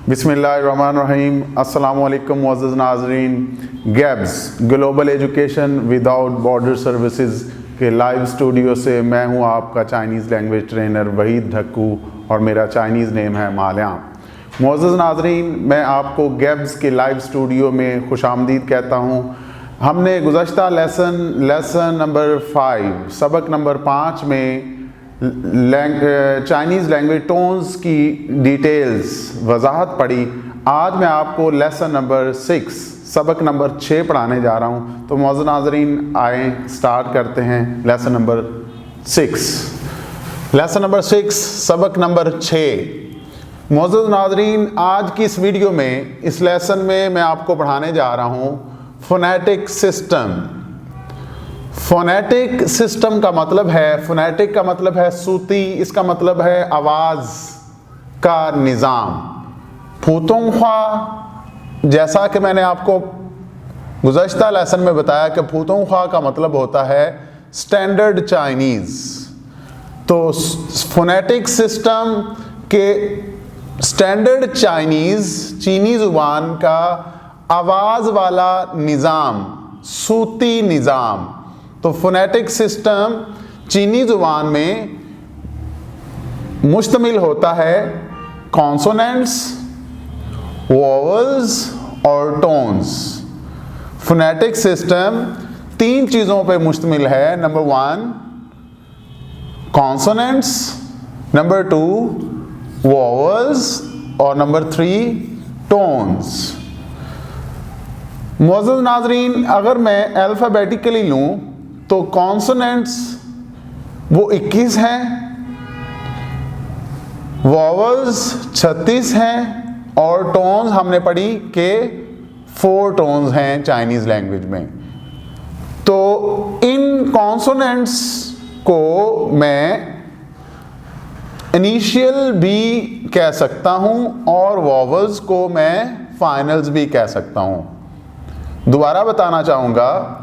बिस्मिल्लाहिर्रहमानिर्रहीम। अस्सलामु अलैकुम मुअज़्ज़ज़ नाज़रीन। Gabs global education without border services के लाइव स्टूडियो से मैं हूं आपका Chinese language trainer Waheed Dhakku और मेरा चाइनीज़ नेम है माल्याम। मुअज़्ज़ज़ नाज़रीन, मैं आपको गैब्स के लाइव स्टूडियो में खुशामदीद कहता हूं। हमने गुज़श्ता लेसन नंबर 5 सबक नंबर 5 में चाइनीज़ लैंग्वेज टोन्स की डिटेल्स वजाहत पढ़ी। आज मैं आपको लेसन नंबर 6 सबक नंबर 6 पढ़ाने जा रहा हूँ। तो मौजूद नाज़रीन आए स्टार्ट करते हैं लेसन नंबर 6। लेसन नंबर 6 सबक नंबर 6। मौजूद नाज़रीन, आज की इस वीडियो में इस लेसन में मैं आपको पढ़ाने जा रहा हूँ फोनेटिक सिस्टम। फोनेटिक सिस्टम का मतलब है, फोनेटिक का मतलब है सूती, इसका मतलब है आवाज़ का निज़ाम। फूतोंख्वा, जैसा कि मैंने आपको गुज़श्ता लेसन में बताया कि फूतोंख्वा का मतलब होता है स्टैंडर्ड चाइनीज़। तो फोनेटिक सिस्टम के स्टैंडर्ड चाइनीज़, चीनी ज़ुबान का आवाज़ वाला निज़ाम, सूती निज़ाम। तो फोनेटिक सिस्टम चीनी ज़ुबान में मुश्तमिल होता है कॉन्सोनेंट्स, वोवल्स और टोन्स। फोनेटिक सिस्टम 3 चीज़ों पे मुश्तमिल है। नंबर 1 कॉन्सोनेंट्स, नंबर 2 वोवल्स और नंबर 3 टोन्स। मौजूद नाज़रीन, अगर मैं अल्फ़ाबेटिकली लूँ तो कॉन्सोनेंट्स वो 21 हैं, वॉवल्स 36 हैं और टोन्स हमने पढ़ी कि 4 टोन्स हैं चाइनीज़ लैंग्वेज में। तो इन कॉन्सोनेंट्स को मैं इनिशियल भी कह सकता हूँ और वॉवल्स को मैं फाइनल्स भी कह सकता हूँ। दोबारा बताना चाहूँगा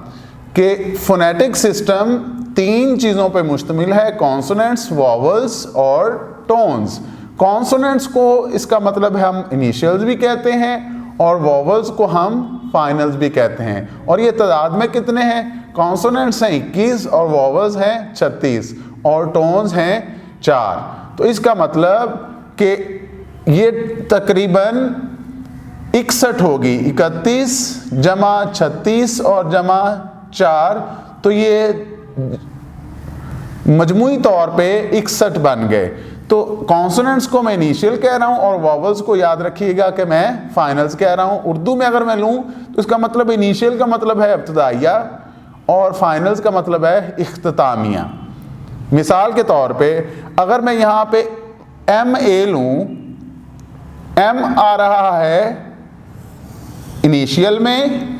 कि फोनेटिक सिस्टम 3 चीज़ों पे मुश्तमिल है, कॉन्सोनेंट्स, वॉवल्स और टोन्स। कॉन्सोनेंट्स को इसका मतलब है हम इनिशियल्स भी कहते हैं और वॉवल्स को हम फाइनल्स भी कहते हैं। और ये तादाद में कितने हैं? कॉन्सोनेंट्स हैं 21 और वॉवल्स हैं 36 और टोन्स हैं 4। तो इसका मतलब कि ये तकरीबन 61 होगी। 31 जमा 36 और जमा 4, तो ये मजमूई तौर पे 61 बन गए। तो कॉन्सोनेंट्स को मैं इनिशियल कह रहा हूँ और वॉवल्स को याद रखिएगा कि मैं फाइनल्स कह रहा हूँ। उर्दू में अगर मैं लूँ तो इसका मतलब इनिशियल का मतलब है इब्तिदाइया और फाइनल्स का मतलब है इख्तितामिया। मिसाल के तौर पे अगर मैं यहाँ पे MA लूँ, M आ रहा है इनिशियल में,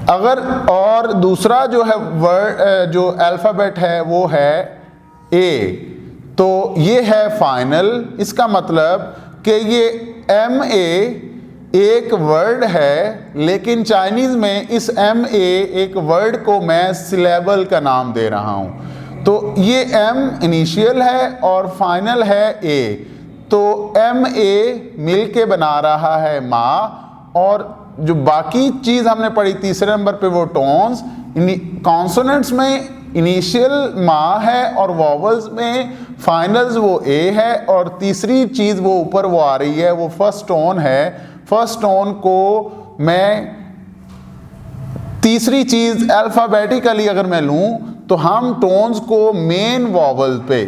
अगर और दूसरा जो है वर्ड जो अल्फ़ाबेट है वो है A, तो ये है फाइनल। इसका मतलब कि ये MA एक वर्ड है, लेकिन चाइनीज़ में इस MA एक वर्ड को मैं सिलेबल का नाम दे रहा हूँ। तो ये M इनिशियल है और फाइनल है A। तो MA मिल के बना रहा है माँ। और जो बाकी चीज़ हमने पढ़ी तीसरे नंबर पे वो टोन्स। कॉन्सोनेंट्स में इनिशियल माँ है और वॉवल्स में फाइनल्स वो A है और तीसरी चीज़ वो ऊपर वो आ रही है वो फर्स्ट टोन है। फर्स्ट टोन को मैं तीसरी चीज़ अल्फ़ाबेटिकली अगर मैं लूँ तो हम टोन्स को मेन वॉवल पे,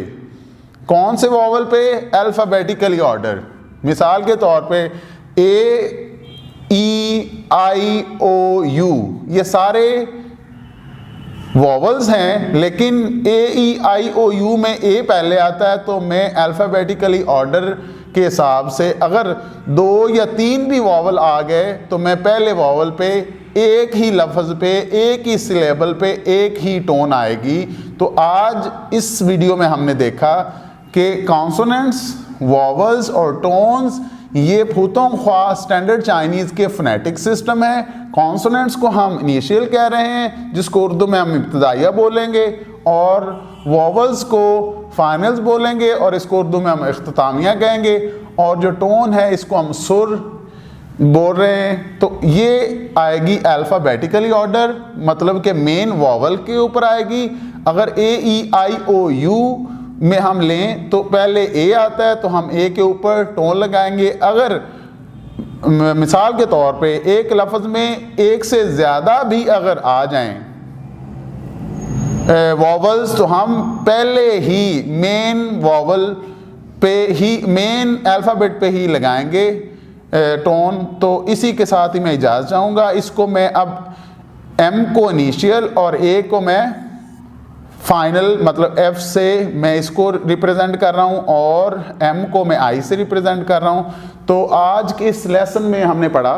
कौन से वॉवल पे? Alphabetically order. मिसाल के तौर पे A, E, I, O, U ये सारे वॉवल्स हैं, लेकिन A, E, I, O, U में A पहले आता है। तो मैं अल्फ़ाबेटिकली ऑर्डर के हिसाब से अगर 2 या 3 भी वॉवल आ गए तो मैं पहले वॉवल पे एक ही लफ्ज़ पे, एक ही सिलेबल पे एक ही टोन आएगी। तो आज इस वीडियो में हमने देखा कि कॉन्सोनेंट्स, वॉवल्स और टोन्स ये फूतोंख्वा स्टैंडर्ड चाइनीज़ के फोनेटिक सिस्टम है। कॉन्सोनेंट्स को हम इनिशियल कह रहे हैं जिसको उर्दू में हम इब्तिदाइया बोलेंगे, और वॉवल्स को फाइनल्स बोलेंगे और इसको उर्दू में हम इख्तितामिया कहेंगे। और जो टोन है इसको हम सुर बोल रहे हैं, तो ये आएगी अल्फ़ाबेटिकली ऑर्डर, मतलब कि मेन वॉवल के ऊपर आएगी। अगर ए ई आई ओ यू में हम लें तो पहले ए आता है तो हम ए के ऊपर टोन लगाएंगे। अगर मिसाल के तौर पे एक लफ्ज़ में एक से ज़्यादा भी अगर आ जाएं वॉवल्स तो हम पहले ही मेन वॉवल पे ही, मेन अल्फ़ाबेट पे ही लगाएंगे टोन। तो इसी के साथ ही मैं इजाज़त चाहूँगा। इसको मैं अब एम को इनिशियल और ए को मैं फाइनल, मतलब एफ से मैं इसको रिप्रेजेंट कर रहा हूँ और एम को मैं आई से रिप्रेजेंट कर रहा हूँ। तो आज के इस लेसन में हमने पढ़ा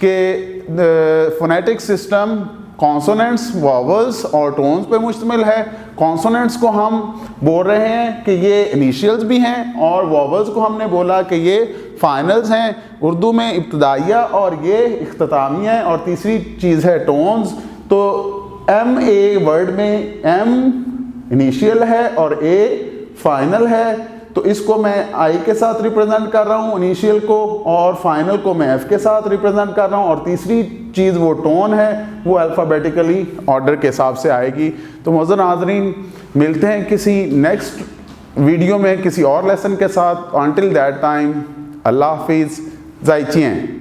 कि फोनेटिक सिस्टम कॉन्सोनेंट्स, वॉवल्स और टोन्स पे मुश्तमिल है। कॉन्सोनेंट्स को हम बोल रहे हैं कि ये इनिशियल्स भी हैं और वॉवल्स को हमने बोला कि ये फाइनल्स हैं। उर्दू में इब्तदाइया और ये इख्तितामिया है। और तीसरी चीज़ है टोन्स। तो एम ए वर्ड में एम इनिशियल है और ए फाइनल है, तो इसको मैं आई के साथ रिप्रेजेंट कर रहा हूँ इनिशियल को, और फाइनल को मैं एफ के साथ रिप्रेजेंट कर रहा हूँ। और तीसरी चीज़ वो टोन है, वो अल्फ़ाबेटिकली ऑर्डर के हिसाब से आएगी। तो मोअज़्ज़ज़ नाज़रीन, मिलते हैं किसी नेक्स्ट वीडियो में किसी और लेसन के साथ। अंटिल दैट टाइम, अल्लाह हाफिज़, ज़ाइचिएं।